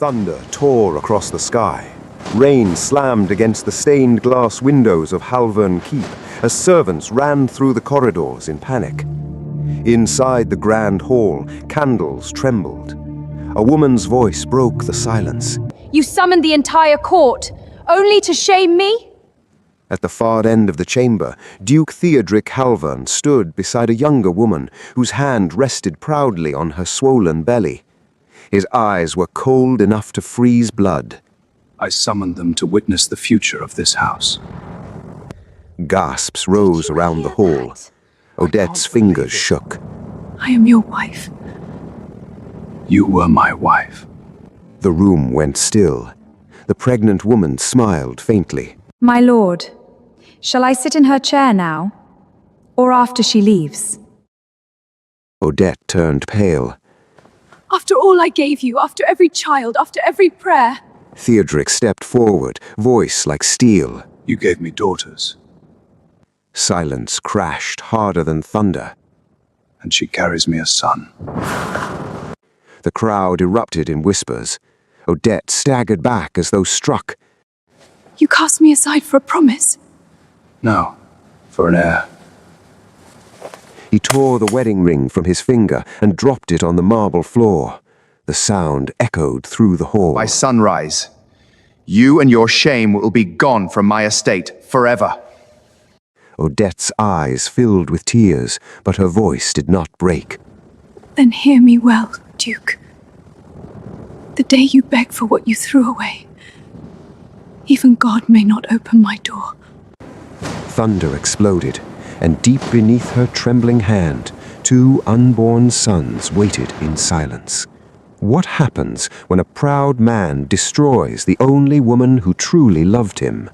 Thunder tore across the sky. Rain slammed against the stained glass windows of Halvern Keep as servants ran through the corridors in panic. Inside the grand hall, candles trembled. A woman's voice broke the silence. You summoned the entire court, only to shame me? At the far end of the chamber, Duke Theodric Halvern stood beside a younger woman whose hand rested proudly on her swollen belly. His eyes were cold enough to freeze blood. I summoned them to witness the future of this house. Gasps rose around the hall. Odette's fingers shook. I am your wife. You were my wife. The room went still. The pregnant woman smiled faintly. My lord, shall I sit in her chair now? Or after she leaves? Odette turned pale. After all I gave you, after every child, after every prayer. Theodric stepped forward, voice like steel. You gave me daughters. Silence crashed harder than thunder. And she carries me a son. The crowd erupted in whispers. Odette staggered back as though struck. You cast me aside for a promise? No, for an heir. He tore the wedding ring from his finger and dropped it on the marble floor. The sound echoed through the hall. By sunrise, you and your shame will be gone from my estate forever. Odette's eyes filled with tears, but her voice did not break. Then hear me well, Duke. The day you beg for what you threw away, even God may not open my door. Thunder exploded, and deep beneath her trembling hand, 2 unborn sons waited in silence. What happens when a proud man destroys the only woman who truly loved him?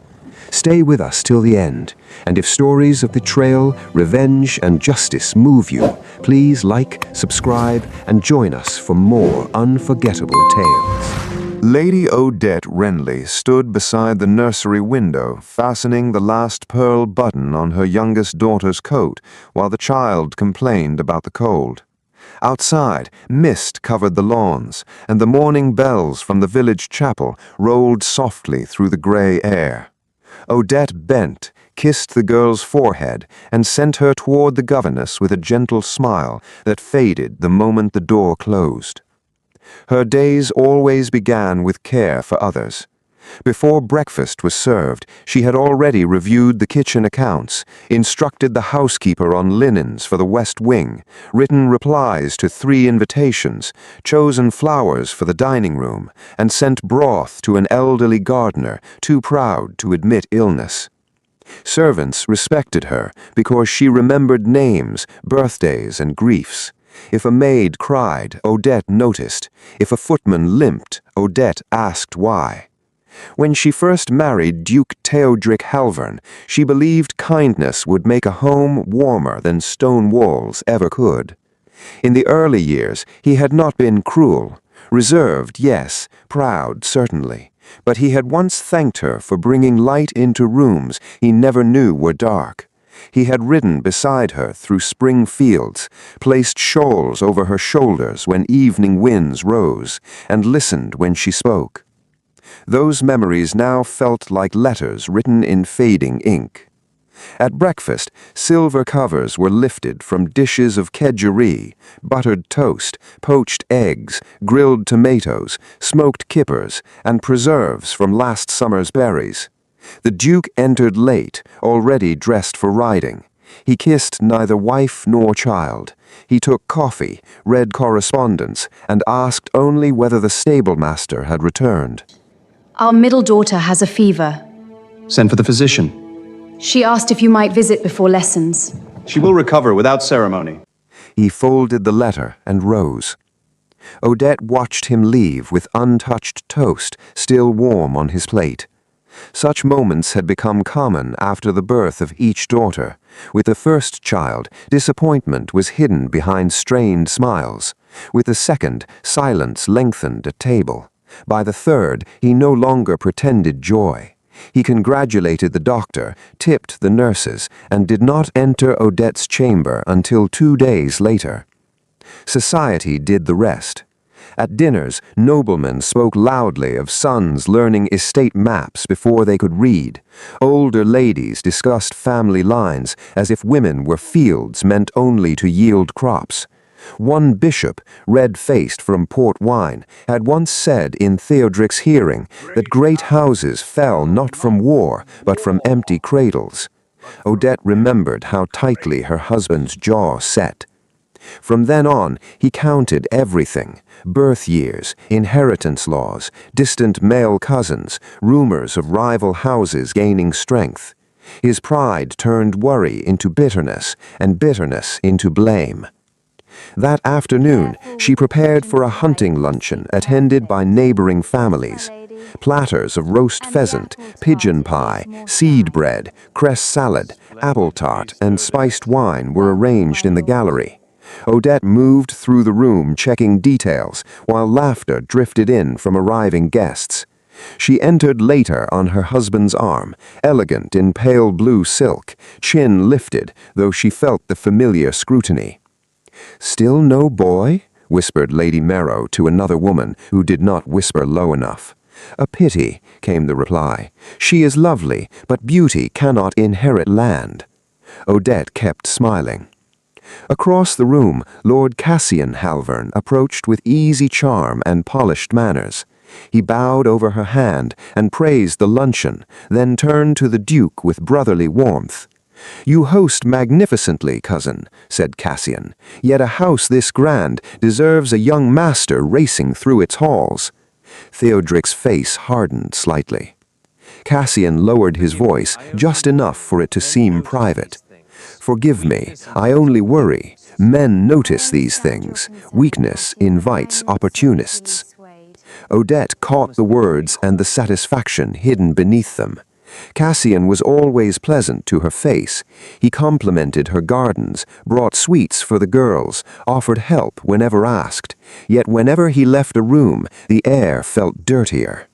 Stay with us till the end, and if stories of betrayal, revenge, and justice move you, please like, subscribe, and join us for more unforgettable tales. Lady Odette Renly stood beside the nursery window, fastening the last pearl button on her youngest daughter's coat, while the child complained about the cold. Outside, mist covered the lawns, and the morning bells from the village chapel rolled softly through the gray air. Odette bent, kissed the girl's forehead, and sent her toward the governess with a gentle smile that faded the moment the door closed. Her days always began with care for others. Before breakfast was served, she had already reviewed the kitchen accounts, instructed the housekeeper on linens for the west wing, written replies to 3 invitations, chosen flowers for the dining room, and sent broth to an elderly gardener too proud to admit illness. Servants respected her because she remembered names, birthdays, and griefs. If a maid cried, Odette noticed. If a footman limped, Odette asked why. When she first married Duke Theodric Halvern, she believed kindness would make a home warmer than stone walls ever could. In the early years, he had not been cruel. Reserved, yes, proud, certainly. But he had once thanked her for bringing light into rooms he never knew were dark. He had ridden beside her through spring fields, placed shawls over her shoulders when evening winds rose, and listened when she spoke. Those memories now felt like letters written in fading ink. At breakfast, silver covers were lifted from dishes of kedgeree, buttered toast, poached eggs, grilled tomatoes, smoked kippers, and preserves from last summer's berries. The Duke entered late, already dressed for riding. He kissed neither wife nor child. He took coffee, read correspondence, and asked only whether the stablemaster had returned. Our middle daughter has a fever. Send for the physician. She asked if you might visit before lessons. She will recover without ceremony. He folded the letter and rose. Odette watched him leave with untouched toast still warm on his plate. Such moments had become common after the birth of each daughter. With the first child, disappointment was hidden behind strained smiles. With the second, silence lengthened at table. By the third, he no longer pretended joy. He congratulated the doctor, tipped the nurses, and did not enter Odette's chamber until 2 days later. Society did the rest. At dinners, noblemen spoke loudly of sons learning estate maps before they could read. Older ladies discussed family lines as if women were fields meant only to yield crops. One bishop, red-faced from port wine, had once said in Theodric's hearing that great houses fell not from war, but from empty cradles. Odette remembered how tightly her husband's jaw set. From then on, he counted everything: birth years, inheritance laws, distant male cousins, rumors of rival houses gaining strength. His pride turned worry into bitterness, and bitterness into blame. That afternoon, she prepared for a hunting luncheon attended by neighboring families. Platters of roast pheasant, pigeon pie, seed bread, cress salad, apple tart, and spiced wine were arranged in the gallery. Odette moved through the room checking details, while laughter drifted in from arriving guests. She entered later on her husband's arm, elegant in pale blue silk, chin lifted, though she felt the familiar scrutiny. "Still no boy?" whispered Lady Marrow to another woman who did not whisper low enough. "A pity," came the reply. "She is lovely, but beauty cannot inherit land." Odette kept smiling. Across the room, Lord Cassian Halvern approached with easy charm and polished manners. He bowed over her hand and praised the luncheon, then turned to the Duke with brotherly warmth. "You host magnificently, cousin," said Cassian, "yet a house this grand deserves a young master racing through its halls." Theodric's face hardened slightly. Cassian lowered his voice just enough for it to seem private. "Forgive me, I only worry. Men notice these things. Weakness invites opportunists." Odette caught the words and the satisfaction hidden beneath them. Cassian was always pleasant to her face. He complimented her gardens, brought sweets for the girls, offered help whenever asked. Yet whenever he left a room, the air felt dirtier.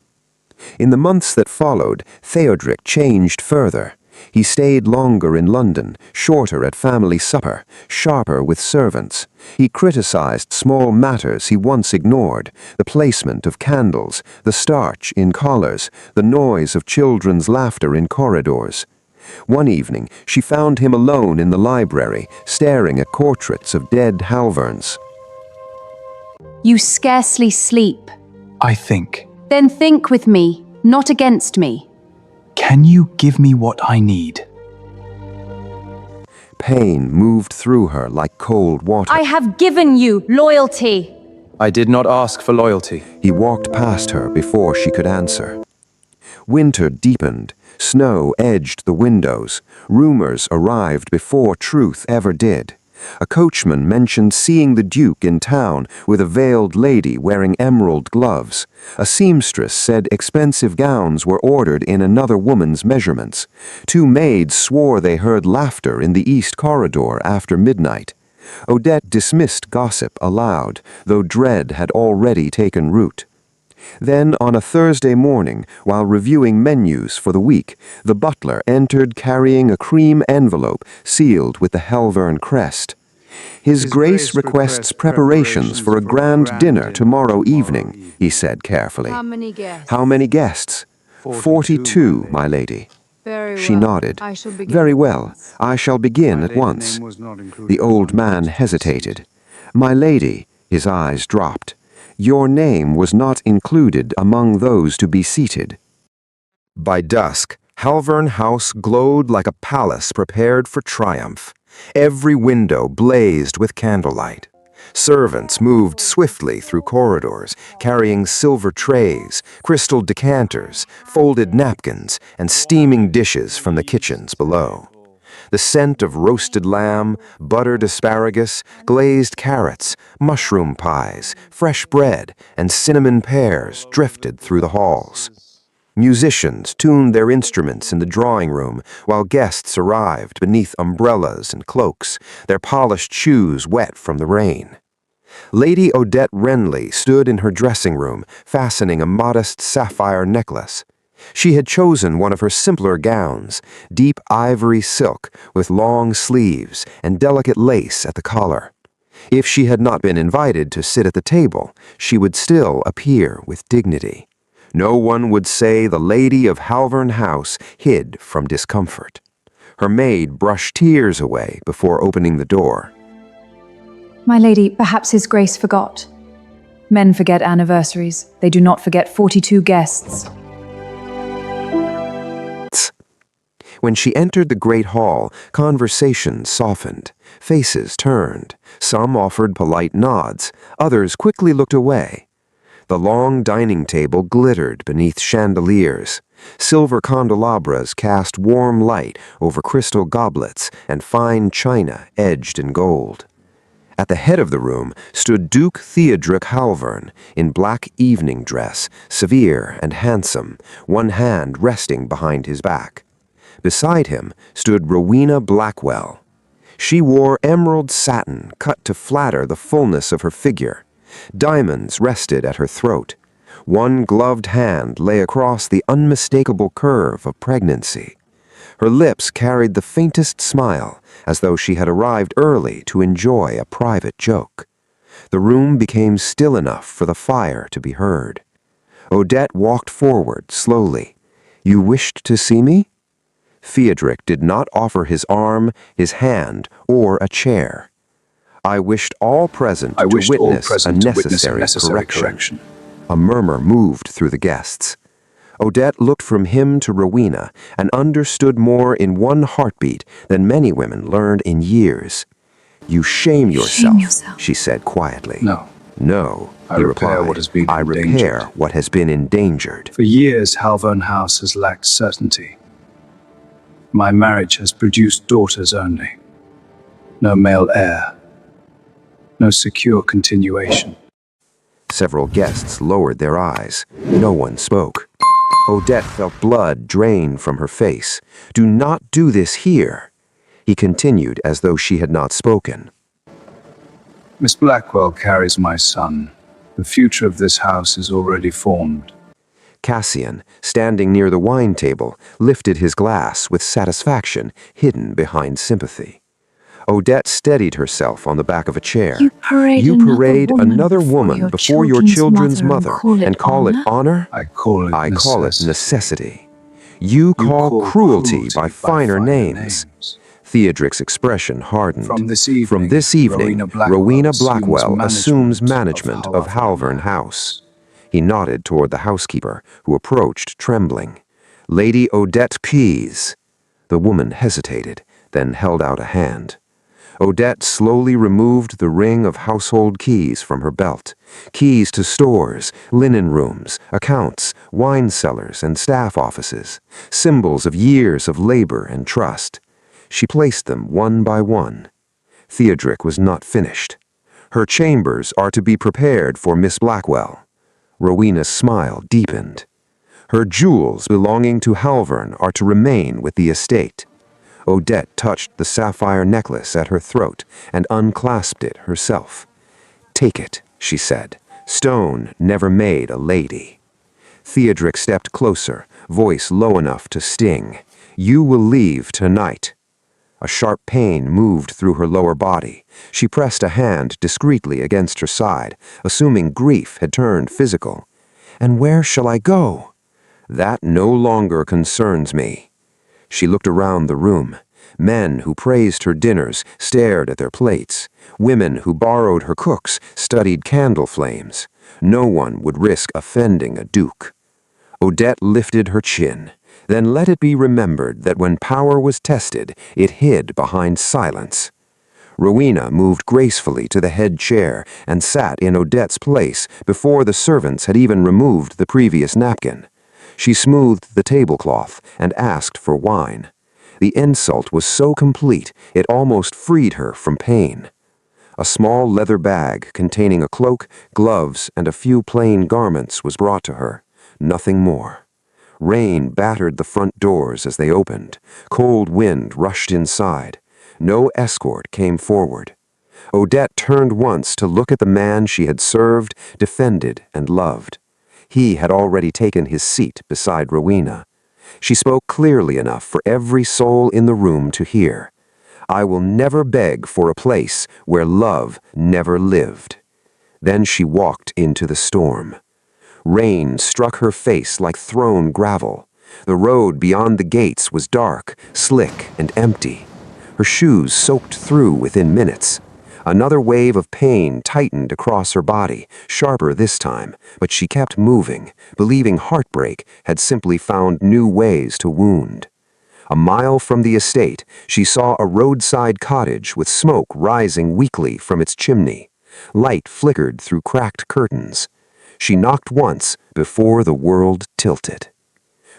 In the months that followed, Theodric changed further. He stayed longer in London, shorter at family supper, sharper with servants. He criticized small matters he once ignored: the placement of candles, the starch in collars, the noise of children's laughter in corridors. One evening, she found him alone in the library, staring at portraits of dead Halverns. You scarcely sleep. I think. Then think with me, not against me. Can you give me what I need? Pain moved through her like cold water. I have given you loyalty. I did not ask for loyalty. He walked past her before she could answer. Winter deepened. Snow edged the windows. Rumors arrived before truth ever did. A coachman mentioned seeing the Duke in town with a veiled lady wearing emerald gloves. A seamstress said expensive gowns were ordered in another woman's measurements. Two maids swore they heard laughter in the east corridor after midnight. Odette dismissed gossip aloud, though dread had already taken root. Then, on a Thursday morning, while reviewing menus for the week, the butler entered carrying a cream envelope sealed with the Halvern crest. "His Grace requests preparations for a grand dinner tomorrow evening," he said carefully. How many guests? "How many guests?" 42, my lady. Very She well. nodded. I shall begin. "Very well. I shall begin at once." The old man hesitated. "My lady," his eyes dropped. "Your name was not included among those to be seated." By dusk, Halvern House glowed like a palace prepared for triumph. Every window blazed with candlelight. Servants moved swiftly through corridors, carrying silver trays, crystal decanters, folded napkins, and steaming dishes from the kitchens below. The scent of roasted lamb, buttered asparagus, glazed carrots, mushroom pies, fresh bread, and cinnamon pears drifted through the halls. Musicians tuned their instruments in the drawing room while guests arrived beneath umbrellas and cloaks, their polished shoes wet from the rain. Lady Odette Renly stood in her dressing room, fastening a modest sapphire necklace. She had chosen one of her simpler gowns, deep ivory silk with long sleeves and delicate lace at the collar. If she had not been invited to sit at the table, she would still appear with dignity. No one would say the lady of Halvern House hid from discomfort. Her maid brushed tears away before opening the door. My lady, perhaps His Grace forgot. Men forget anniversaries. They do not forget 42 guests. When she entered the great hall, conversation softened. Faces turned. Some offered polite nods. Others quickly looked away. The long dining table glittered beneath chandeliers. Silver candelabras cast warm light over crystal goblets and fine china edged in gold. At the head of the room stood Duke Theodric Halvern in black evening dress, severe and handsome, one hand resting behind his back. Beside him stood Rowena Blackwell. She wore emerald satin cut to flatter the fullness of her figure. Diamonds rested at her throat. One gloved hand lay across the unmistakable curve of pregnancy. Her lips carried the faintest smile, as though she had arrived early to enjoy a private joke. The room became still enough for the fire to be heard. Odette walked forward slowly. "You wished to see me?" Theodric did not offer his arm, his hand, or a chair. I wished all present to witness a necessary correction. A murmur moved through the guests. Odette looked from him to Rowena and understood more in one heartbeat than many women learned in years. "You shame yourself," she said quietly. No. "No," I he repair replied. what has been I repair endangered. what has been endangered. For years, Halvern House has lacked certainty. My marriage has produced daughters only. No male heir. No secure continuation. Several guests lowered their eyes. No one spoke. Odette felt blood drain from her face. "Do not do this here," he continued as though she had not spoken. Miss Blackwell carries my son. The future of this house is already formed. Cassian, standing near the wine table, lifted his glass with satisfaction hidden behind sympathy. Odette steadied herself on the back of a chair. You parade another woman before your children's mother and call it honor? I call it necessity. You call cruelty by finer names. Theodric's expression hardened. From this evening, Rowena Blackwell assumes management of Halvern House. He nodded toward the housekeeper, who approached trembling. "Lady Odette Pease." The woman hesitated, then held out a hand. Odette slowly removed the ring of household keys from her belt. Keys to stores, linen rooms, accounts, wine cellars, and staff offices. Symbols of years of labor and trust. She placed them one by one. Theodric was not finished. "Her chambers are to be prepared for Miss Blackwell." Rowena's smile deepened. "Her jewels belonging to Halvern are to remain with the estate." Odette touched the sapphire necklace at her throat and unclasped it herself. "Take it," she said. "Stone never made a lady." Theodric stepped closer, voice low enough to sting. "You will leave tonight." A sharp pain moved through her lower body. She pressed a hand discreetly against her side, assuming grief had turned physical. "And where shall I go?" "That no longer concerns me." She looked around the room. Men who praised her dinners stared at their plates. Women who borrowed her cooks studied candle flames. No one would risk offending a duke. Odette lifted her chin. Then let it be remembered that when power was tested, it hid behind silence. Rowena moved gracefully to the head chair and sat in Odette's place before the servants had even removed the previous napkin. She smoothed the tablecloth and asked for wine. The insult was so complete it almost freed her from pain. A small leather bag containing a cloak, gloves, and a few plain garments was brought to her. Nothing more. Rain battered the front doors as they opened. Cold wind rushed inside. No escort came forward. Odette turned once to look at the man she had served, defended, and loved. He had already taken his seat beside Rowena. She spoke clearly enough for every soul in the room to hear. I will never beg for a place where love never lived. Then she walked into the storm. Rain struck her face like thrown gravel. The road beyond the gates was dark, slick, and empty. Her shoes soaked through within minutes. Another wave of pain tightened across her body, sharper this time, but she kept moving, believing heartbreak had simply found new ways to wound. A mile from the estate, she saw a roadside cottage with smoke rising weakly from its chimney. Light flickered through cracked curtains. She knocked once before the world tilted.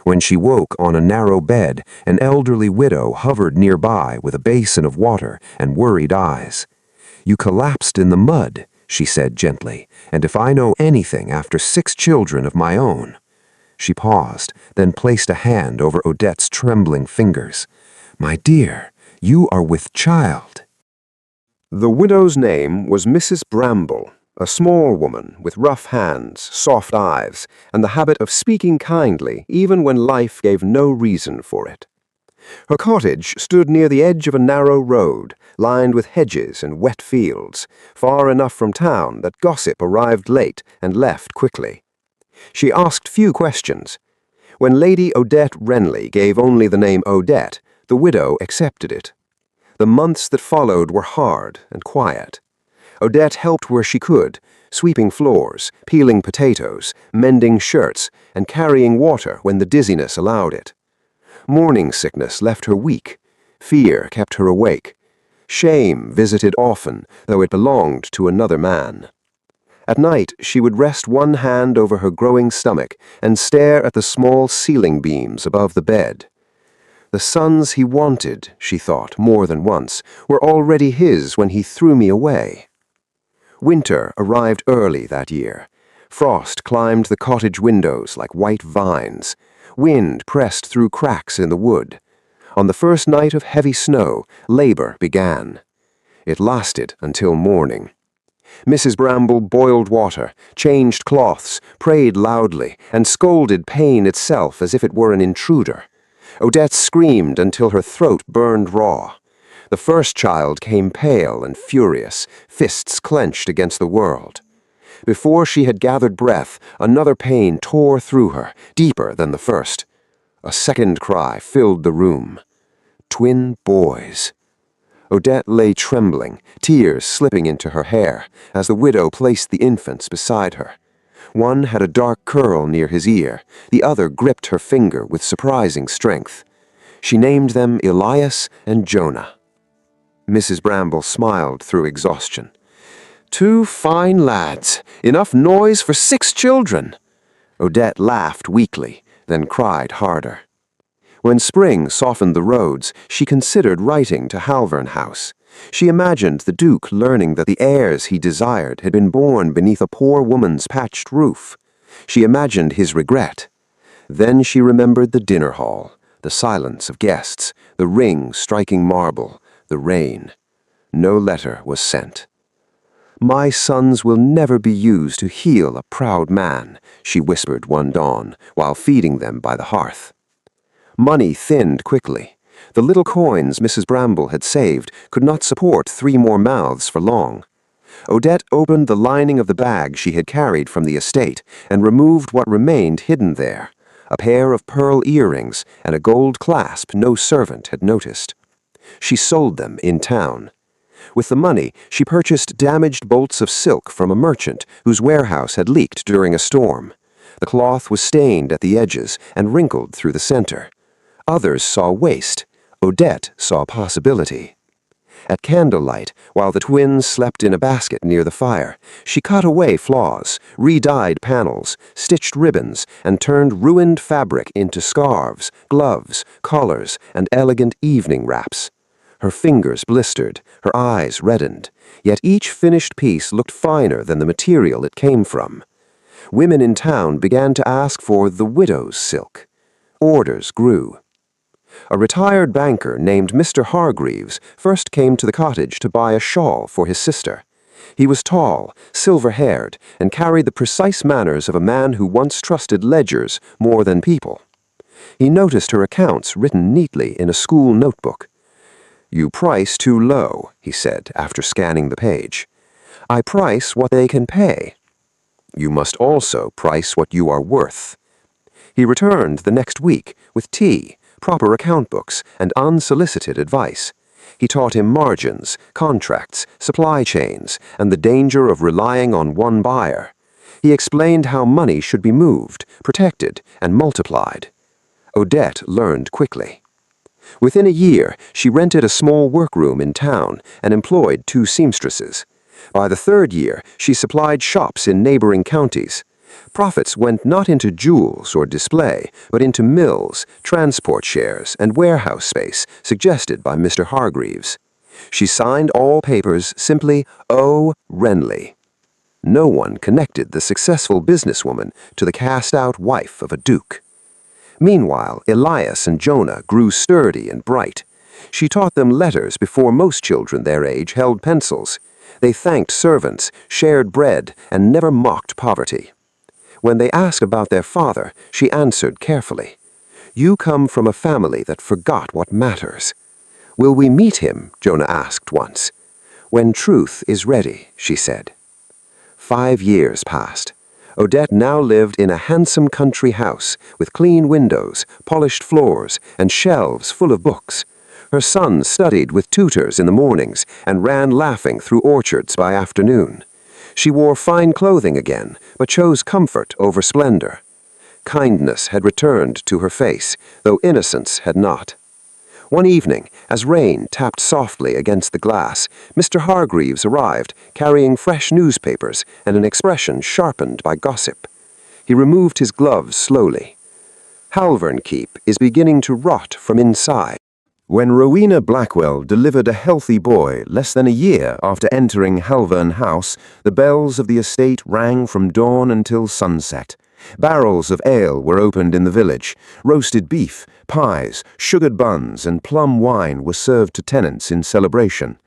When she woke on a narrow bed, an elderly widow hovered nearby with a basin of water and worried eyes. "You collapsed in the mud," she said gently, "and if I know anything after 6 children of my own—" She paused, then placed a hand over Odette's trembling fingers. "My dear, you are with child." The widow's name was Mrs. Bramble, a small woman with rough hands, soft eyes, and the habit of speaking kindly even when life gave no reason for it. Her cottage stood near the edge of a narrow road, lined with hedges and wet fields, far enough from town that gossip arrived late and left quickly. She asked few questions. When Lady Odette Renly gave only the name Odette, the widow accepted it. The months that followed were hard and quiet. Odette helped where she could, sweeping floors, peeling potatoes, mending shirts, and carrying water when the dizziness allowed it. Morning sickness left her weak. Fear kept her awake. Shame visited often, though it belonged to another man. At night, she would rest one hand over her growing stomach and stare at the small ceiling beams above the bed. The sons he wanted, she thought more than once, were already his when he threw me away. Winter arrived early that year. Frost climbed the cottage windows like white vines. Wind pressed through cracks in the wood. On the first night of heavy snow, labor began. It lasted until morning. Mrs. Bramble boiled water, changed cloths, prayed loudly, and scolded pain itself as if it were an intruder. Odette screamed until her throat burned raw. The first child came pale and furious, fists clenched against the world. Before she had gathered breath, another pain tore through her, deeper than the first. A second cry filled the room. Twin boys. Odette lay trembling, tears slipping into her hair, as the widow placed the infants beside her. One had a dark curl near his ear, the other gripped her finger with surprising strength. She named them Elias and Jonah. Mrs. Bramble smiled through exhaustion. 2 fine lads, enough noise for 6 children. Odette laughed weakly, then cried harder. When spring softened the roads, she considered writing to Halvern House. She imagined the Duke learning that the heirs he desired had been born beneath a poor woman's patched roof. She imagined his regret. Then she remembered the dinner hall, the silence of guests, the ring striking marble, the rain. No letter was sent. "My sons will never be used to heal a proud man," she whispered one dawn, while feeding them by the hearth. Money thinned quickly. The little coins Mrs. Bramble had saved could not support 3 more mouths for long. Odette opened the lining of the bag she had carried from the estate and removed what remained hidden there, a pair of pearl earrings and a gold clasp no servant had noticed. She sold them in town. With the money, she purchased damaged bolts of silk from a merchant whose warehouse had leaked during a storm. The cloth was stained at the edges and wrinkled through the center. Others saw waste. Odette saw possibility. At candlelight, while the twins slept in a basket near the fire, she cut away flaws, re-dyed panels, stitched ribbons, and turned ruined fabric into scarves, gloves, collars, and elegant evening wraps. Her fingers blistered, her eyes reddened, yet each finished piece looked finer than the material it came from. Women in town began to ask for the widow's silk. Orders grew. A retired banker named Mr. Hargreaves first came to the cottage to buy a shawl for his sister. He was tall, silver-haired, and carried the precise manners of a man who once trusted ledgers more than people. He noticed her accounts written neatly in a school notebook. "You price too low," he said after scanning the page. "I price what they can pay." "You must also price what you are worth." He returned the next week with tea, proper account books, and unsolicited advice. He taught him margins, contracts, supply chains, and the danger of relying on one buyer. He explained how money should be moved, protected, and multiplied. Odette learned quickly. Within a year, she rented a small workroom in town and employed 2 seamstresses. By the 3rd year, she supplied shops in neighboring counties. Profits went not into jewels or display, but into mills, transport shares, and warehouse space suggested by Mr. Hargreaves. She signed all papers simply O. Renly. No one connected the successful businesswoman to the cast-out wife of a duke. Meanwhile, Elias and Jonah grew sturdy and bright. She taught them letters before most children their age held pencils. They thanked servants, shared bread, and never mocked poverty. When they asked about their father, she answered carefully, "You come from a family that forgot what matters." "Will we meet him?" Jonah asked once. "When truth is ready," she said. 5 years passed. Odette now lived in a handsome country house with clean windows, polished floors, and shelves full of books. Her son studied with tutors in the mornings and ran laughing through orchards by afternoon. She wore fine clothing again, but chose comfort over splendor. Kindness had returned to her face, though innocence had not. One evening, as rain tapped softly against the glass, Mr. Hargreaves arrived, carrying fresh newspapers and an expression sharpened by gossip. He removed his gloves slowly. "Halvern Keep is beginning to rot from inside." When Rowena Blackwell delivered a healthy boy less than a year after entering Halvern House, the bells of the estate rang from dawn until sunset. Barrels of ale were opened in the village. Roasted beef, pies, sugared buns, and plum wine were served to tenants in celebration.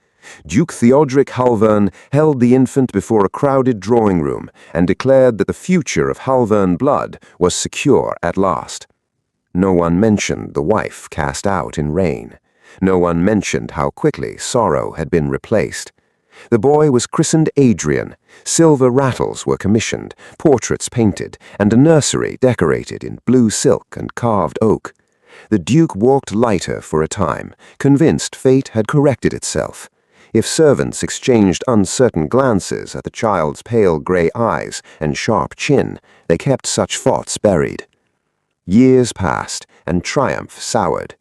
Duke Theodoric Halvern held the infant before a crowded drawing room and declared that the future of Halvern blood was secure at last. No one mentioned the wife cast out in rain. No one mentioned how quickly sorrow had been replaced. The boy was christened Adrian. Silver rattles were commissioned, portraits painted, and a nursery decorated in blue silk and carved oak. The Duke walked lighter for a time, convinced fate had corrected itself. If servants exchanged uncertain glances at the child's pale gray eyes and sharp chin, they kept such thoughts buried. Years passed, and triumph soured.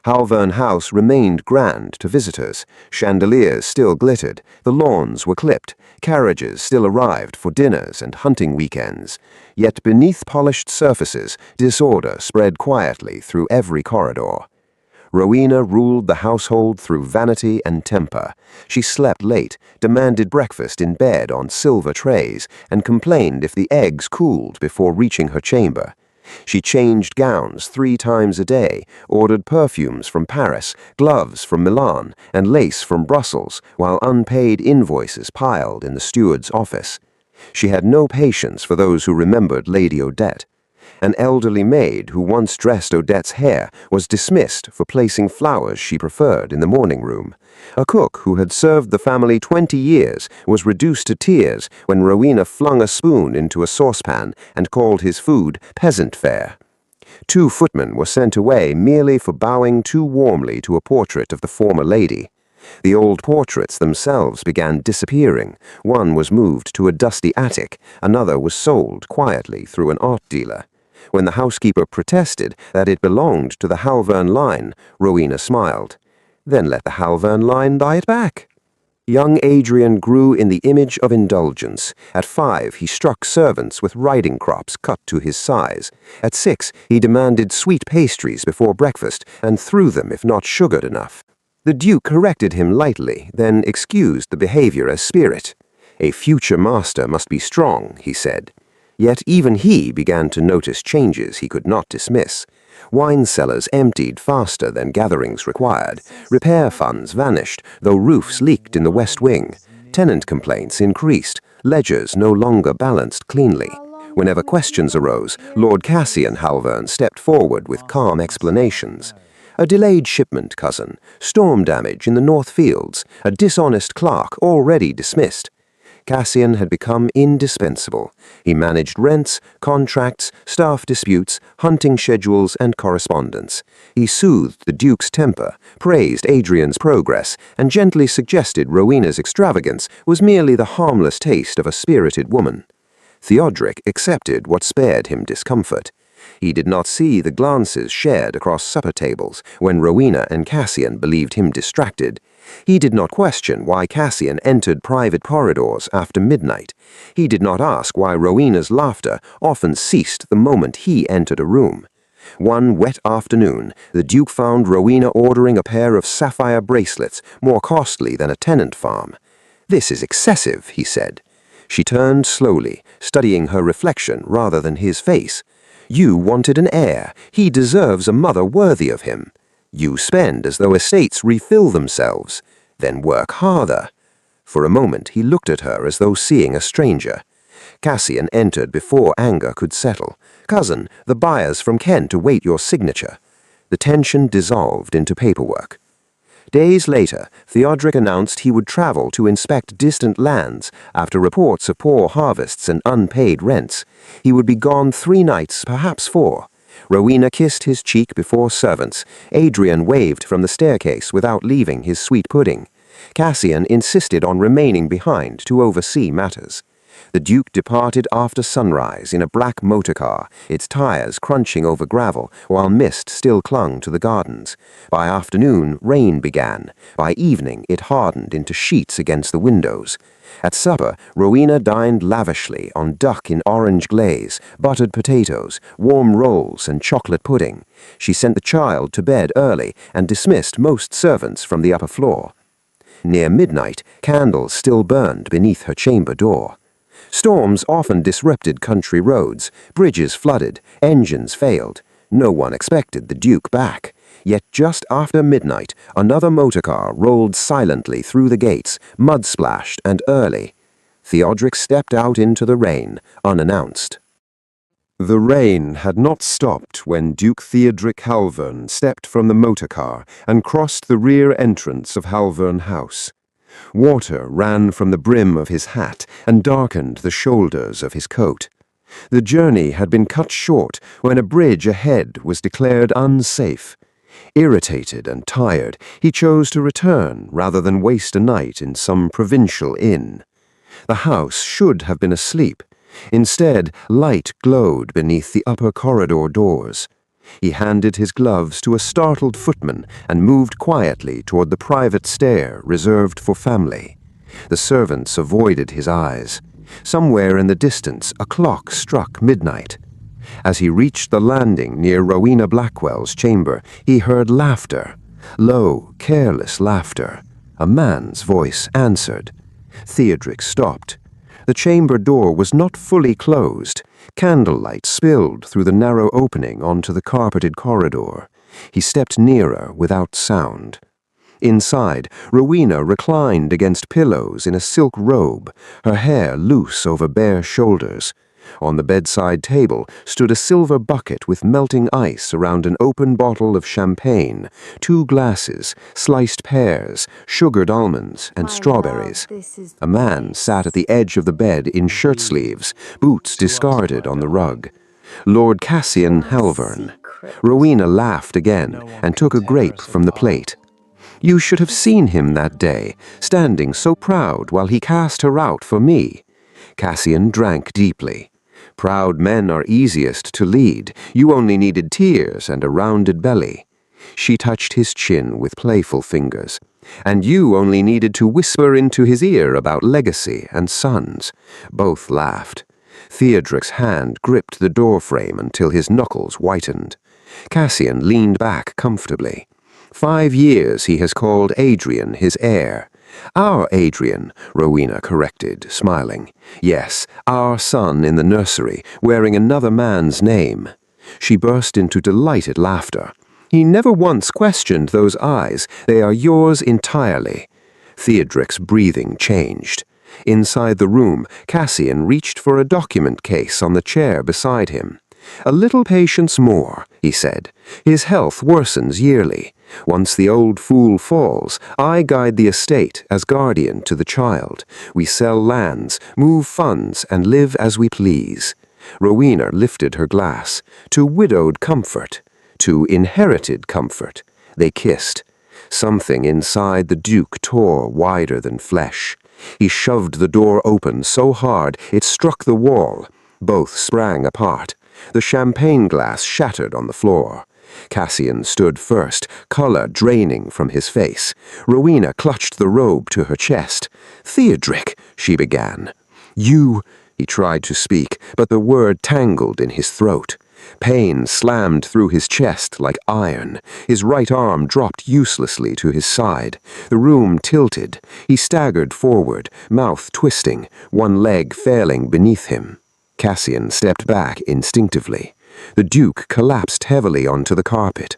Halvern House remained grand to visitors. Chandeliers still glittered, the lawns were clipped, carriages still arrived for dinners and hunting weekends. Yet beneath polished surfaces, disorder spread quietly through every corridor. Rowena ruled the household through vanity and temper. She slept late, demanded breakfast in bed on silver trays, and complained if the eggs cooled before reaching her chamber. She changed gowns 3 times a day, ordered perfumes from Paris, gloves from Milan, and lace from Brussels, while unpaid invoices piled in the steward's office. She had no patience for those who remembered Lady Odette. An elderly maid who once dressed Odette's hair was dismissed for placing flowers she preferred in the morning room. A cook who had served the family 20 years was reduced to tears when Rowena flung a spoon into a saucepan and called his food peasant fare. 2 footmen were sent away merely for bowing too warmly to a portrait of the former lady. The old portraits themselves began disappearing. One was moved to a dusty attic, another was sold quietly through an art dealer. When the housekeeper protested that it belonged to the Halvern line, Rowena smiled. "Then let the Halvern line buy it back." Young Adrian grew in the image of indulgence. At 5, he struck servants with riding crops cut to his size. At 6, he demanded sweet pastries before breakfast and threw them if not sugared enough. The Duke corrected him lightly, then excused the behavior as spirit. "A future master must be strong," he said. Yet even he began to notice changes he could not dismiss. Wine cellars emptied faster than gatherings required. Repair funds vanished, though roofs leaked in the west wing. Tenant complaints increased. Ledgers no longer balanced cleanly. Whenever questions arose, Lord Cassian Halvern stepped forward with calm explanations. A delayed shipment, cousin. Storm damage in the North Fields. A dishonest clerk already dismissed. Cassian had become indispensable. He managed rents, contracts, staff disputes, hunting schedules, and correspondence. He soothed the Duke's temper, praised Adrian's progress, and gently suggested Rowena's extravagance was merely the harmless taste of a spirited woman. Theodoric accepted what spared him discomfort. He did not see the glances shared across supper tables when Rowena and Cassian believed him distracted. He did not question why Cassian entered private corridors after midnight. He did not ask why Rowena's laughter often ceased the moment he entered a room. One wet afternoon, the Duke found Rowena ordering a pair of sapphire bracelets more costly than a tenant farm. "This is excessive," he said. She turned slowly, studying her reflection rather than his face. "You wanted an heir. He deserves a mother worthy of him. You spend as though estates refill themselves. Then work harder." For a moment he looked at her as though seeing a stranger. Cassian entered before anger could settle. "Cousin, the buyers from Kent await your signature." The tension dissolved into paperwork. Days later, Theodoric announced he would travel to inspect distant lands after reports of poor harvests and unpaid rents. He would be gone 3 nights, perhaps 4. Rowena kissed his cheek before servants. Adrian waved from the staircase without leaving his sweet pudding. Cassian insisted on remaining behind to oversee matters. The Duke departed after sunrise in a black motorcar, its tires crunching over gravel while mist still clung to the gardens. By afternoon, rain began. By evening, it hardened into sheets against the windows. At supper, Rowena dined lavishly on duck in orange glaze, buttered potatoes, warm rolls, and chocolate pudding. She sent the child to bed early and dismissed most servants from the upper floor. Near midnight, candles still burned beneath her chamber door. Storms often disrupted country roads, bridges flooded, engines failed. No one expected the Duke back. Yet just after midnight, another motorcar rolled silently through the gates, mud-splashed and early. Theodoric stepped out into the rain, unannounced. The rain had not stopped when Duke Theodoric Halvern stepped from the motorcar and crossed the rear entrance of Halvern House. Water ran from the brim of his hat and darkened the shoulders of his coat. The journey had been cut short when a bridge ahead was declared unsafe. Irritated and tired, he chose to return rather than waste a night in some provincial inn. The house should have been asleep. Instead, light glowed beneath the upper corridor doors. He handed his gloves to a startled footman and moved quietly toward the private stair reserved for family. The servants avoided his eyes. Somewhere in the distance, a clock struck midnight. As he reached the landing near Rowena Blackwell's chamber, he heard laughter. Low, careless laughter. A man's voice answered. Theodoric stopped. The chamber door was not fully closed. Candlelight spilled through the narrow opening onto the carpeted corridor. He stepped nearer without sound. Inside, Rowena reclined against pillows in a silk robe, her hair loose over bare shoulders. On the bedside table stood a silver bucket with melting ice around an open bottle of champagne, 2 glasses, sliced pears, sugared almonds, and strawberries. A man sat at the edge of the bed in shirt sleeves, boots discarded on the rug. Lord Cassian Halvern. Rowena laughed again and took a grape from the plate. You should have seen him that day, standing so proud while he cast her out for me. Cassian drank deeply. Proud men are easiest to lead. You only needed tears and a rounded belly. She touched his chin with playful fingers. And you only needed to whisper into his ear about legacy and sons. Both laughed. Theodoric's hand gripped the doorframe until his knuckles whitened. Cassian leaned back comfortably. 5 years he has called Adrian his heir. Our Adrian, Rowena corrected, smiling. Yes, our son in the nursery, wearing another man's name. She burst into delighted laughter. He never once questioned those eyes. They are yours entirely. Theodoric's breathing changed. Inside the room, Cassian reached for a document case on the chair beside him. "A little patience more," he said. "His health worsens yearly. Once the old fool falls, I guide the estate as guardian to the child. We sell lands, move funds, and live as we please." Rowena lifted her glass. "To widowed comfort, to inherited comfort." They kissed. Something inside the Duke tore wider than flesh. He shoved the door open so hard it struck the wall. Both sprang apart. The champagne glass shattered on the floor. Cassian stood first, color draining from his face. Rowena clutched the robe to her chest. "Theodric," she began. "You—" He tried to speak, but the word tangled in his throat. Pain slammed through his chest like iron. His right arm dropped uselessly to his side. The room tilted. He staggered forward, mouth twisting, one leg failing beneath him. Cassian stepped back instinctively. The Duke collapsed heavily onto the carpet.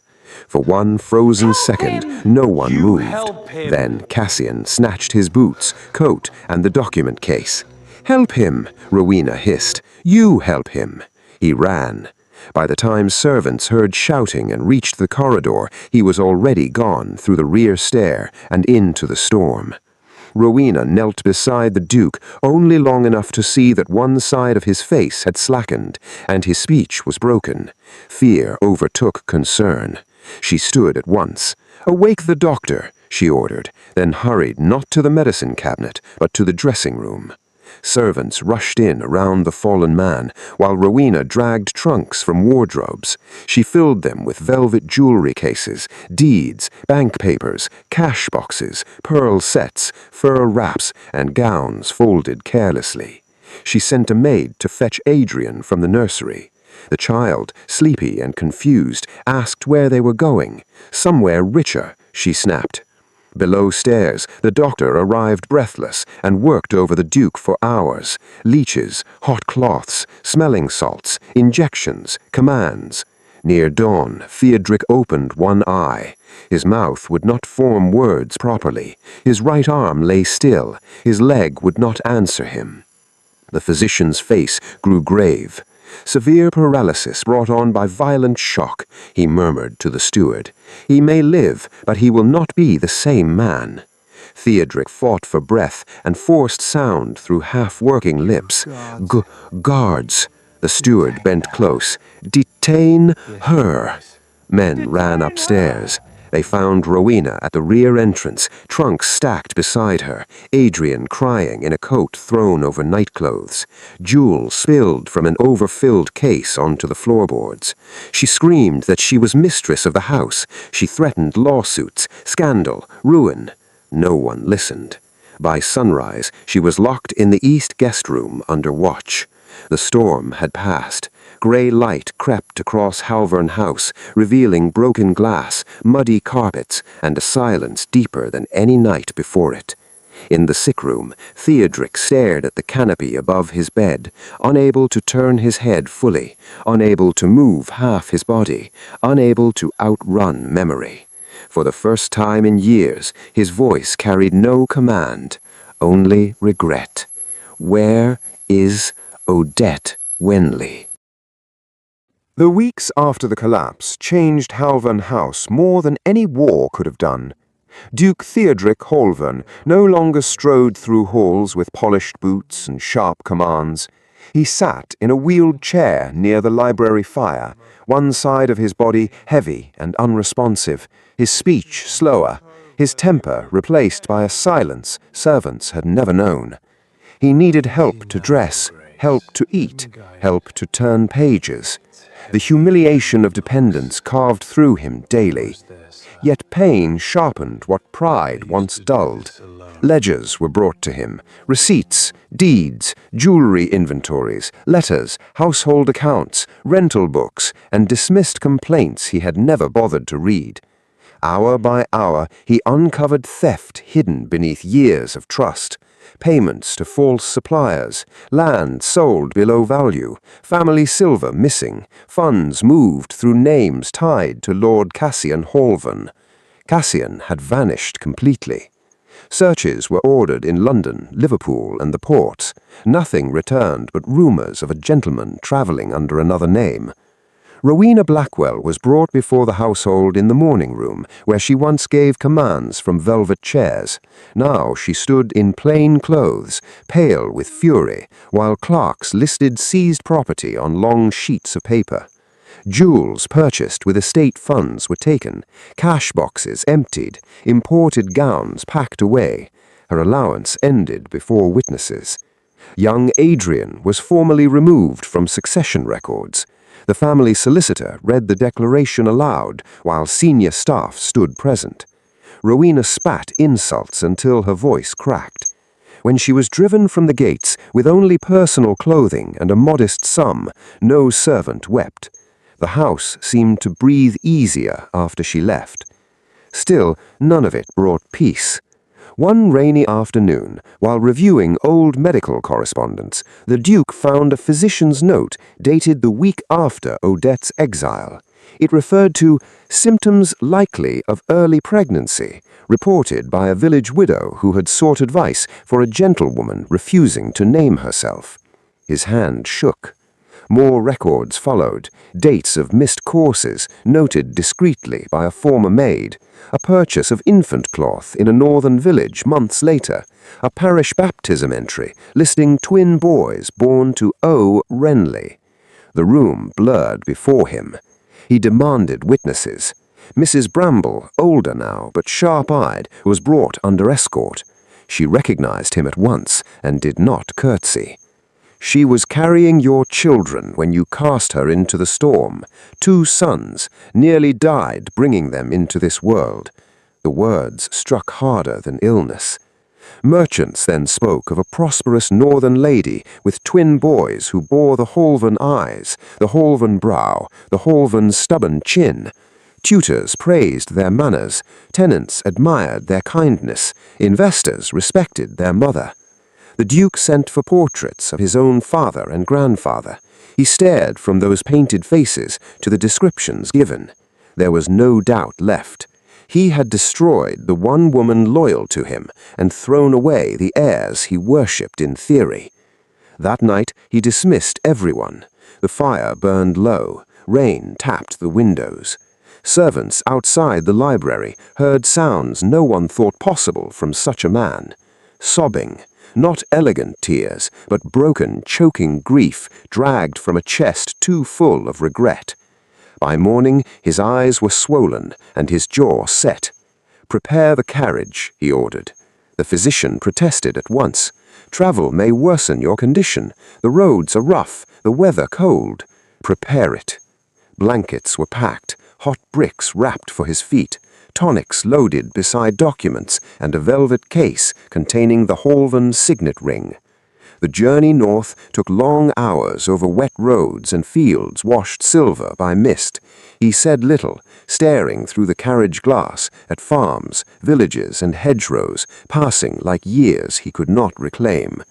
For one frozen second, no one moved. Then Cassian snatched his boots, coat, and the document case. "Help him," Rowena hissed. "You help him." He ran. By the time servants heard shouting and reached the corridor, he was already gone through the rear stair and into the storm. Rowena knelt beside the Duke only long enough to see that one side of his face had slackened, and his speech was broken. Fear overtook concern. She stood at once. "Awake the doctor," she ordered, then hurried not to the medicine cabinet, but to the dressing room. Servants rushed in around the fallen man, while Rowena dragged trunks from wardrobes. She filled them with velvet jewelry cases, deeds, bank papers, cash boxes, pearl sets, fur wraps, and gowns folded carelessly. She sent a maid to fetch Adrian from the nursery. The child, sleepy and confused, asked where they were going. "Somewhere richer," she snapped. Below stairs, the doctor arrived breathless and worked over the Duke for hours. Leeches, hot cloths, smelling salts, injections, commands. Near dawn, Theodric opened one eye. His mouth would not form words properly. His right arm lay still. His leg would not answer him. The physician's face grew grave. "Severe paralysis brought on by violent shock," he murmured to the steward. "He may live, but he will not be the same man." Theodric fought for breath and forced sound through half-working lips. Guards." The steward bent close. "Detain her." Men ran upstairs. They found Rowena at the rear entrance, trunks stacked beside her, Adrian crying in a coat thrown over nightclothes. Jewels spilled from an overfilled case onto the floorboards. She screamed that she was mistress of the house. She threatened lawsuits, scandal, ruin. No one listened. By sunrise, she was locked in the east guest room under watch. The storm had passed. Grey light crept across Halvern House, revealing broken glass, muddy carpets, and a silence deeper than any night before it. In the sick room, Theodric stared at the canopy above his bed, unable to turn his head fully, unable to move half his body, unable to outrun memory. For the first time in years, his voice carried no command, only regret. Where is Odette Wenley? The weeks after the collapse changed Halvern House more than any war could have done. Duke Theodric Halvern no longer strode through halls with polished boots and sharp commands. He sat in a wheeled chair near the library fire, one side of his body heavy and unresponsive, his speech slower, his temper replaced by a silence servants had never known. He needed help to dress, help to eat, help to turn pages. The humiliation of dependence carved through him daily. Yet pain sharpened what pride once dulled. Ledgers were brought to him, receipts, deeds, jewelry inventories, letters, household accounts, rental books, and dismissed complaints he had never bothered to read. Hour by hour, he uncovered theft hidden beneath years of trust. Payments to false suppliers, land sold below value, family silver missing, funds moved through names tied to Lord Cassian Halvern. Cassian had vanished completely. Searches were ordered in London, Liverpool, and the ports. Nothing returned but rumours of a gentleman travelling under another name. Rowena Blackwell was brought before the household in the morning room, where she once gave commands from velvet chairs. Now she stood in plain clothes, pale with fury, while clerks listed seized property on long sheets of paper. Jewels purchased with estate funds were taken, cash boxes emptied, imported gowns packed away. Her allowance ended before witnesses. Young Adrian was formally removed from succession records. The family solicitor read the declaration aloud while senior staff stood present. Rowena spat insults until her voice cracked. When she was driven from the gates with only personal clothing and a modest sum, no servant wept. The house seemed to breathe easier after she left. Still, none of it brought peace. One rainy afternoon, while reviewing old medical correspondence, the Duke found a physician's note dated the week after Odette's exile. It referred to symptoms likely of early pregnancy, reported by a village widow who had sought advice for a gentlewoman refusing to name herself. His hand shook. More records followed, dates of missed courses noted discreetly by a former maid, a purchase of infant cloth in a northern village months later, a parish baptism entry listing twin boys born to O. Renly. The room blurred before him. He demanded witnesses. Mrs. Bramble, older now but sharp-eyed, was brought under escort. She recognized him at once and did not curtsy. She was carrying your children when you cast her into the storm. 2 sons, nearly died bringing them into this world. The words struck harder than illness. Merchants then spoke of a prosperous northern lady with twin boys who bore the Holven eyes, the Holven brow, the Holven stubborn chin. Tutors praised their manners, tenants admired their kindness, investors respected their mother. The Duke sent for portraits of his own father and grandfather. He stared from those painted faces to the descriptions given. There was no doubt left. He had destroyed the one woman loyal to him and thrown away the heirs he worshipped in theory. That night he dismissed everyone. The fire burned low. Rain tapped the windows. Servants outside the library heard sounds no one thought possible from such a man. Sobbing. Not elegant tears, but broken, choking grief dragged from a chest too full of regret. By morning, his eyes were swollen and his jaw set. "Prepare the carriage," he ordered. The physician protested at once. "Travel may worsen your condition. The roads are rough, the weather cold. Prepare it." Blankets were packed, hot bricks wrapped for his feet, tonics loaded beside documents, and a velvet case containing the Holven signet ring. The journey north took long hours over wet roads and fields washed silver by mist. He said little, staring through the carriage glass at farms, villages, and hedgerows, passing like years he could not reclaim.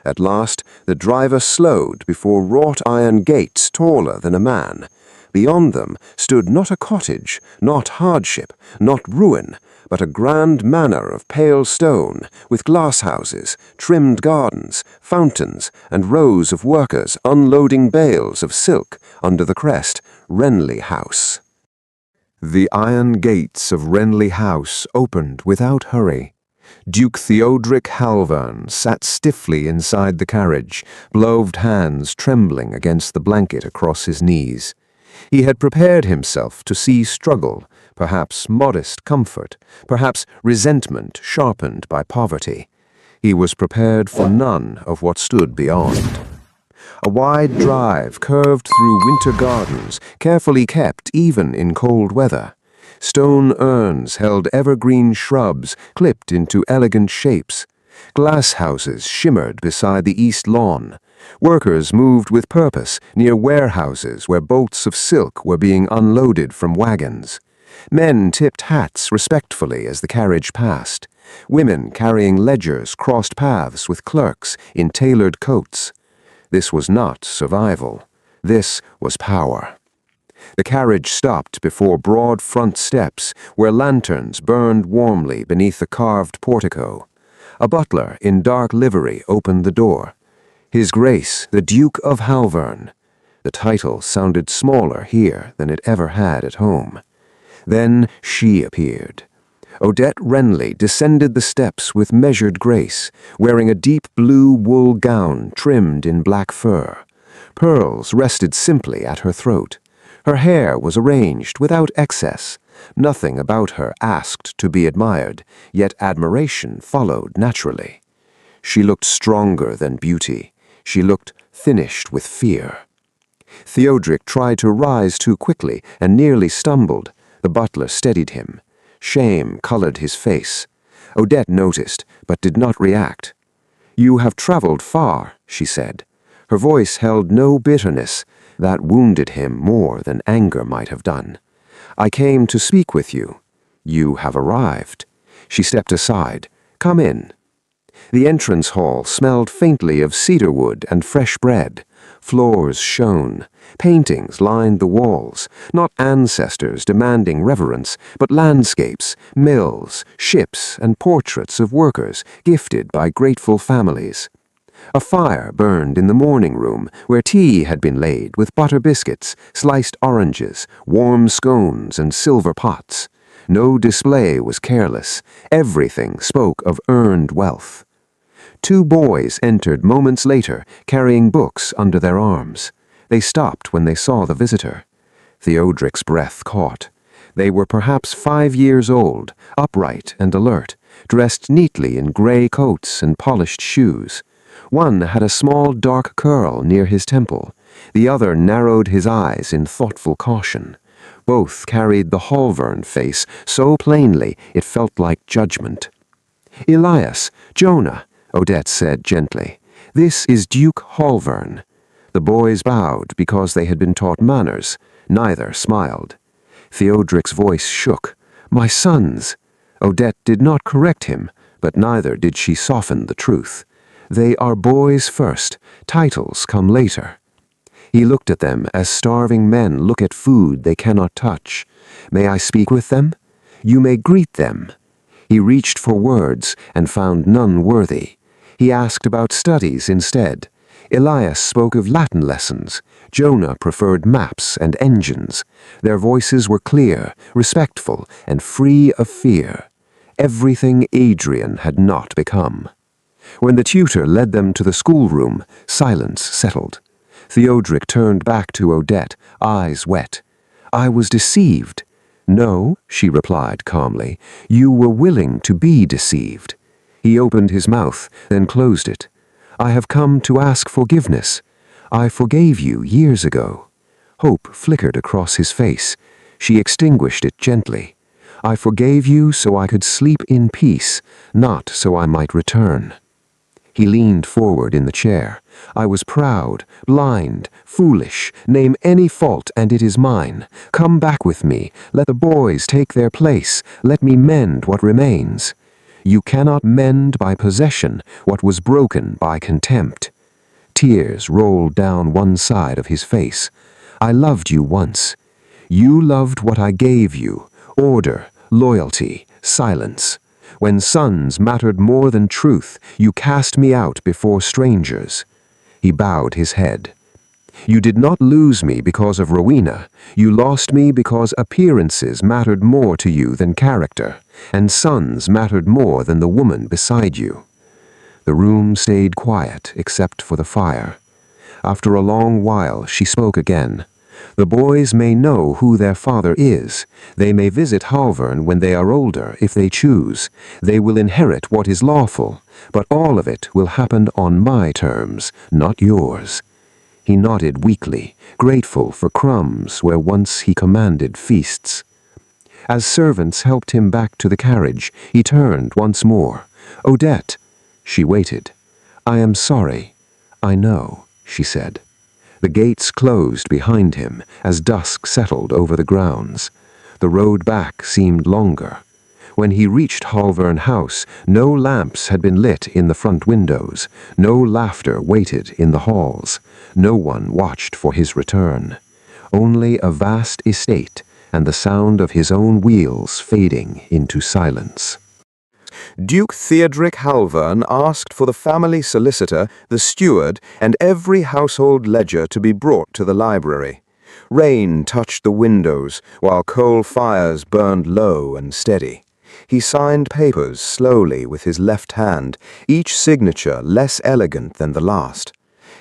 At last, the driver slowed before wrought iron gates taller than a man. Beyond them stood not a cottage, not hardship, not ruin, but a grand manor of pale stone, with glasshouses, trimmed gardens, fountains, and rows of workers unloading bales of silk under the crest, Renly House. The iron gates of Renly House opened without hurry. Duke Theodoric Halvern sat stiffly inside the carriage, gloved hands trembling against the blanket across his knees. He had prepared himself to see struggle, perhaps modest comfort, perhaps resentment sharpened by poverty. He was prepared for none of what stood beyond. A wide drive curved through winter gardens, carefully kept even in cold weather. Stone urns held evergreen shrubs clipped into elegant shapes. Glass houses shimmered beside the east lawn. Workers moved with purpose near warehouses where bolts of silk were being unloaded from wagons. Men tipped hats respectfully as the carriage passed. Women carrying ledgers crossed paths with clerks in tailored coats. This was not survival. This was power. The carriage stopped before broad front steps where lanterns burned warmly beneath the carved portico. A butler in dark livery opened the door. His Grace, the Duke of Halvern. The title sounded smaller here than it ever had at home. Then she appeared. Odette Renly descended the steps with measured grace, wearing a deep blue wool gown trimmed in black fur. Pearls rested simply at her throat. Her hair was arranged without excess. Nothing about her asked to be admired, yet admiration followed naturally. She looked stronger than beauty. She looked finished with fear. Theodric tried to rise too quickly and nearly stumbled. The butler steadied him. Shame colored his face. Odette noticed, but did not react. "You have traveled far," she said. Her voice held no bitterness. That wounded him more than anger might have done. "I came to speak with you. You have arrived." She stepped aside. "Come in." The entrance hall smelled faintly of cedarwood and fresh bread. Floors shone. Paintings lined the walls, not ancestors demanding reverence, but landscapes, mills, ships, and portraits of workers gifted by grateful families. A fire burned in the morning room where tea had been laid with butter biscuits, sliced oranges, warm scones, and silver pots. No display was careless. Everything spoke of earned wealth. Two boys entered moments later, carrying books under their arms. They stopped when they saw the visitor. Theodric's breath caught. They were perhaps 5 years old, upright and alert, dressed neatly in gray coats and polished shoes. One had a small dark curl near his temple. The other narrowed his eyes in thoughtful caution. Both carried the Halvern face so plainly it felt like judgment. "Elias, Jonah," Odette said gently. "This is Duke Halvern." The boys bowed because they had been taught manners. Neither smiled. Theodric's voice shook. "My sons." Odette did not correct him, but neither did she soften the truth. "They are boys first. Titles come later." He looked at them as starving men look at food they cannot touch. "May I speak with them? You may greet them." He reached for words and found none worthy. He asked about studies instead. Elias spoke of Latin lessons. Jonah preferred maps and engines. Their voices were clear, respectful, and free of fear. Everything Adrian had not become. When the tutor led them to the schoolroom, silence settled. Theodric turned back to Odette, eyes wet. "I was deceived." "No," she replied calmly. "You were willing to be deceived." He opened his mouth, then closed it. "I have come to ask forgiveness. I forgave you years ago." Hope flickered across his face. She extinguished it gently. "I forgave you so I could sleep in peace, not so I might return." He leaned forward in the chair. "I was proud, blind, foolish. Name any fault and it is mine. Come back with me. Let the boys take their place. Let me mend what remains. You cannot mend by possession what was broken by contempt." Tears rolled down one side of his face. "I loved you once. You loved what I gave you: order, loyalty, silence. When sons mattered more than truth, you cast me out before strangers." He bowed his head. "You did not lose me because of Rowena. You lost me because appearances mattered more to you than character, and sons mattered more than the woman beside you." The room stayed quiet except for the fire. After a long while, she spoke again. "The boys may know who their father is. They may visit Halvern when they are older, if they choose. They will inherit what is lawful, but all of it will happen on my terms, not yours." He nodded weakly, grateful for crumbs where once he commanded feasts. As servants helped him back to the carriage, he turned once more. "Odette." She waited. "I am sorry." "I know," she said. The gates closed behind him as dusk settled over the grounds. The road back seemed longer. When he reached Halvern House, no lamps had been lit in the front windows. No laughter waited in the halls. No one watched for his return. only a vast estate and the sound of his own wheels fading into silence. Duke Theodric Halvern asked for the family solicitor, the steward, and every household ledger to be brought to the library. Rain touched the windows, while coal fires burned low and steady. He signed papers slowly with his left hand, each signature less elegant than the last.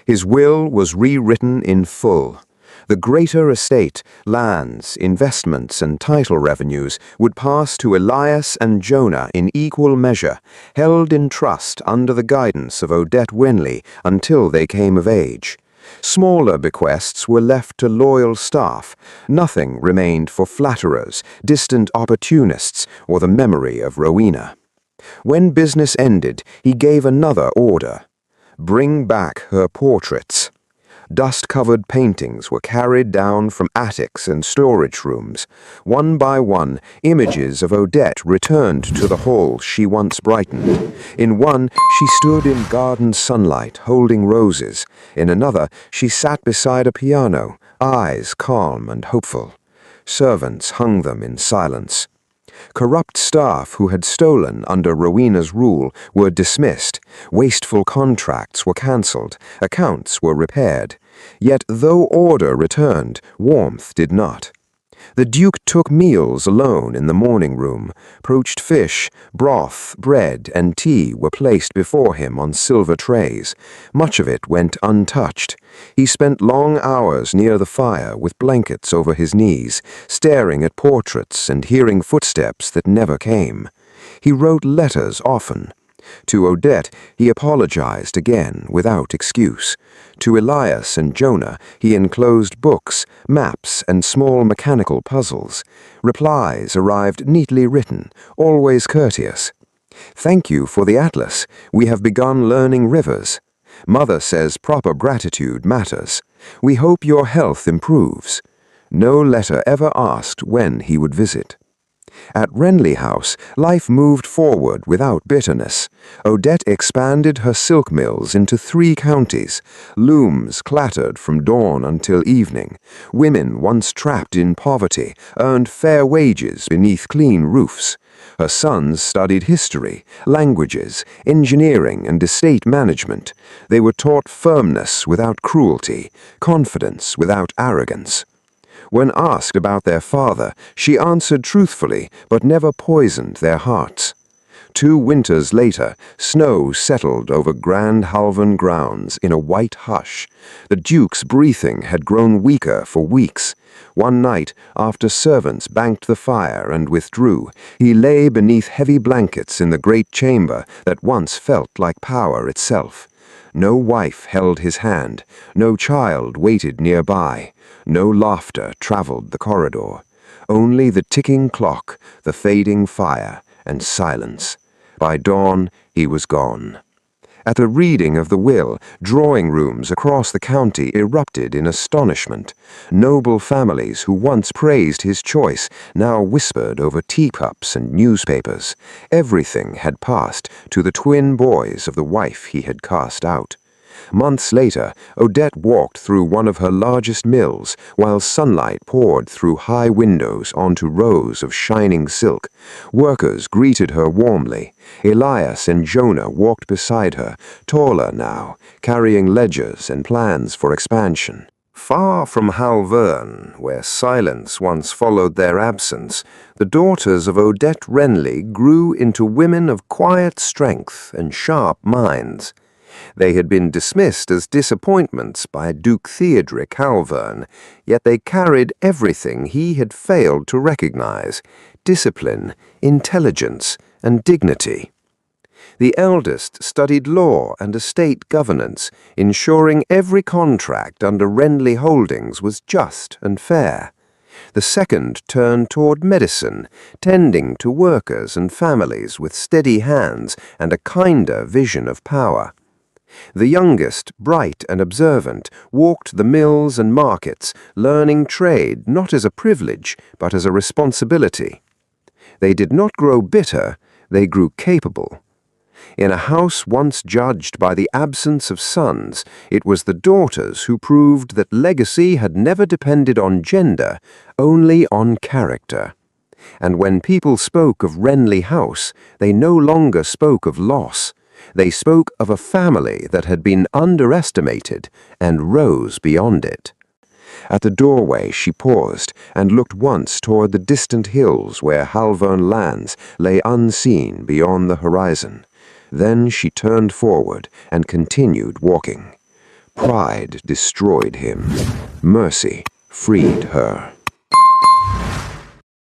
His will was rewritten in full. The greater estate, lands, investments, and title revenues would pass to Elias and Jonah in equal measure, held in trust under the guidance of Odette Winley until they came of age. Smaller bequests were left to loyal staff. Nothing remained for flatterers, distant opportunists, or the memory of Rowena. When business ended, he gave another order. Bring back her portraits. Dust-covered paintings were carried down from attics and storage rooms. One by one, images of Odette returned to the hall she once brightened. In one, she stood in garden sunlight, holding roses. In another, she sat beside a piano, eyes calm and hopeful. Servants hung them in silence. Corrupt staff who had stolen under Rowena's rule were dismissed. Wasteful contracts were cancelled. Accounts were repaired. Yet though order returned, warmth did not. The Duke took meals alone in the morning room. Poached fish, broth, bread, and tea were placed before him on silver trays. Much of it went untouched. He spent long hours near the fire with blankets over his knees, staring at portraits and hearing footsteps that never came. He wrote letters often. To Odette, he apologized again without excuse. To Elias and Jonah, he enclosed books, maps, and small mechanical puzzles. Replies arrived neatly written, always courteous. Thank you for the atlas. We have begun learning rivers. Mother says proper gratitude matters. We hope your health improves. No letter ever asked when he would visit. At Renly House, life moved forward without bitterness. Odette expanded her silk mills into 3 counties. Looms clattered from dawn until evening. Women once trapped in poverty earned fair wages beneath clean roofs. Her sons studied history, languages, engineering, and estate management. They were taught firmness without cruelty, confidence without arrogance. When asked about their father, she answered truthfully, but never poisoned their hearts. 2 winters later, snow settled over Grand Halvern grounds in a white hush. The Duke's breathing had grown weaker for weeks. One night, after servants banked the fire and withdrew, he lay beneath heavy blankets in the great chamber that once felt like power itself. No wife held his hand, no child waited nearby, no laughter traveled the corridor. Only the ticking clock, the fading fire, and silence. By dawn, he was gone. At the reading of the will, drawing rooms across the county erupted in astonishment. Noble families who once praised his choice now whispered over teacups and newspapers. Everything had passed to the twin boys of the wife he had cast out. Months later, Odette walked through one of her largest mills, while sunlight poured through high windows onto rows of shining silk. Workers greeted her warmly. Elias and Jonah walked beside her, taller now, carrying ledgers and plans for expansion. Far from Halvern, where silence once followed their absence, the daughters of Odette Renly grew into women of quiet strength and sharp minds. They had been dismissed as disappointments by Duke Theodric Halvern, yet they carried everything he had failed to recognize: discipline, intelligence, and dignity. The eldest studied law and estate governance, ensuring every contract under Renly Holdings was just and fair. The second turned toward medicine, tending to workers and families with steady hands and a kinder vision of power. The youngest, bright and observant, walked the mills and markets, learning trade not as a privilege, but as a responsibility. They did not grow bitter, they grew capable. In a house once judged by the absence of sons, it was the daughters who proved that legacy had never depended on gender, only on character. And when people spoke of Renly House, they no longer spoke of loss. They spoke of a family that had been underestimated and rose beyond it. At the doorway she paused and looked once toward the distant hills where Halvern lands lay unseen beyond the horizon. Then she turned forward and continued walking. Pride destroyed him. Mercy freed her.